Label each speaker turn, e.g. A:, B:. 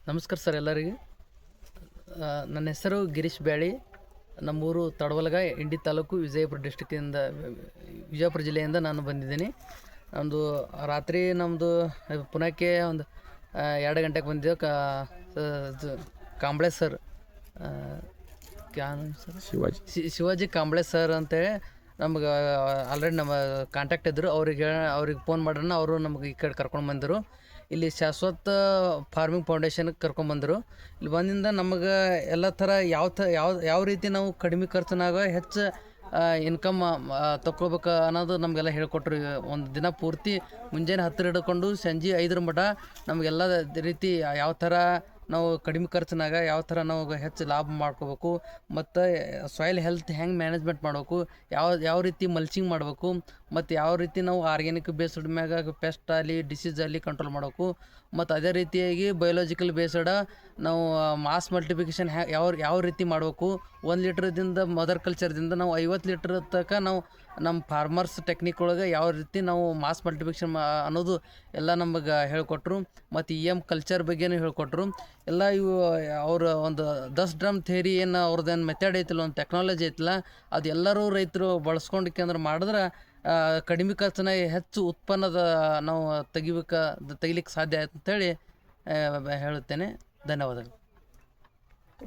A: ನಮಸ್ಕಾರ ಸರ್ ಎಲ್ಲರಿಗೆ. ನನ್ನ ಹೆಸರು ಗಿರೀಶ್ ಬ್ಯಾಳಿ. ನಮ್ಮೂರು ತಡವಲಗ, ಇಂಡಿ ತಾಲೂಕು, ವಿಜಯಪುರ ಜಿಲ್ಲೆಯಿಂದ ನಾನು ಬಂದಿದ್ದೀನಿ. ನಮ್ಮದು ರಾತ್ರಿ ಪುಣೆಗೆ ಒಂದು 2 ಗಂಟೆಗೆ ಬಂದಿದ್ದೆವು. ಕಾಂಬ್ಳೆ ಸರ್, ಶಿವಾಜಿ ಕಾಂಬ್ಳೆ ಸರ್ ಅಂತೇಳಿ ನಮ್ಗೆ ಆಲ್ರೆಡಿ ನಮ್ಮ ಕಾಂಟ್ಯಾಕ್ಟ್ ಇದ್ದರು. ಅವ್ರಿಗೆ ಫೋನ್ ಮಾಡೋಣ, ಅವರು ನಮ್ಗೆ ಈ ಕಡೆ ಕರ್ಕೊಂಡು ಬಂದರು. ಇಲ್ಲಿ ಶಾಶ್ವತ ಫಾರ್ಮಿಂಗ್ ಫೌಂಡೇಶನ್ಗೆ ಕರ್ಕೊಂಬಂದರು. ಇಲ್ಲಿ ಬಂದಿಂದ ನಮಗೆ ಎಲ್ಲ ಥರ ಯಾವ ರೀತಿ ನಾವು ಕಡಿಮೆ ಖರ್ಚಿನಾಗ ಹೆಚ್ಚು ಇನ್ಕಮ್ ತಗೊಳ್ಬೇಕು ಅನ್ನೋದು ನಮಗೆಲ್ಲ ಹೇಳ್ಕೊಟ್ರು. ಒಂದು ದಿನ ಪೂರ್ತಿ ಮುಂಜಾನೆ 10 ಹಿಡ್ಕೊಂಡು ಸಂಜೆ 5 ಮಟ ನಮಗೆಲ್ಲ ರೀತಿ ಯಾವ ಥರ ನಾವು ಕಡಿಮೆ ಖರ್ಚಿನಾಗ ಯಾವ ಥರ ನಾವು ಹೆಚ್ಚು ಲಾಭ ಮಾಡ್ಕೋಬೇಕು, ಮತ್ತು ಸಾಯಿಲ್ ಹೆಲ್ತ್ ಹೆಂಗೆ ಮ್ಯಾನೇಜ್ಮೆಂಟ್ ಮಾಡಬೇಕು, ಯಾವ ರೀತಿ ಮಲ್ಚಿಂಗ್ ಮಾಡಬೇಕು, ಮತ್ತು ಯಾವ ರೀತಿ ನಾವು ಆರ್ಗ್ಯಾನಿಕ್ ಬೇಸ್ಡ್ ಮ್ಯಾಗ ಪೆಸ್ಟ್ ಆಗಲಿ ಡಿಸೀಸ್ ಆಗಲಿ ಕಂಟ್ರೋಲ್ ಮಾಡಬೇಕು, ಮತ್ತು ಅದೇ ರೀತಿಯಾಗಿ ಬಯೋಲಾಜಿಕಲ್ ಬೇಸ್ಡ್ ನಾವು ಮಾಸ್ ಮಲ್ಟಿಪ್ಲಿಕೇಶನ್ ಯಾವ ರೀತಿ ಮಾಡಬೇಕು. 1 ಲೀಟ್ರದಿಂದ ಮದರ್ ಕಲ್ಚರ್ದಿಂದ ನಾವು 50 ಲೀಟ್ರ್ ತನಕ ನಾವು ನಮ್ಮ ಫಾರ್ಮರ್ಸ್ ಟೆಕ್ನಿಕ್ ಒಳಗೆ ಯಾವ ರೀತಿ ನಾವು ಮಾಸ್ ಮಲ್ಟಿಪ್ಲಿಕೇಶನ್ ಅನ್ನೋದು ಎಲ್ಲ ನಮಗೆ ಹೇಳ್ಕೊಟ್ರು. ಮತ್ತು ಕಲ್ಚರ್ ಬಗ್ಗೆನೂ ಹೇಳ್ಕೊಟ್ರು. ಎಲ್ಲ ಇವು ಅವ್ರ ಒಂದು 10 ಡ್ರಮ್ ಥೇರಿ ಏನು ಅವ್ರದ್ದೇನು ಮೆಥಡ್ ಐತಿಲ್ಲ, ಒಂದು ಟೆಕ್ನಾಲಜಿ ಐತಿಲ್ಲ, ಅದು ಎಲ್ಲರೂ ರೈತರು ಬಳಸ್ಕೊಂಡ್ಕಂದ್ರೆ ಮಾಡಿದ್ರೆ ಕಡಿಮೆ ಖರ್ಚಿನಾಗ ಹೆಚ್ಚು ಉತ್ಪನ್ನದ ನಾವು ತೆಗಿಲಿಕ್ಕೆ ಸಾಧ್ಯ ಆಯ್ತು ಅಂತೇಳಿ ಹೇಳುತ್ತೇನೆ. ಧನ್ಯವಾದಗಳು.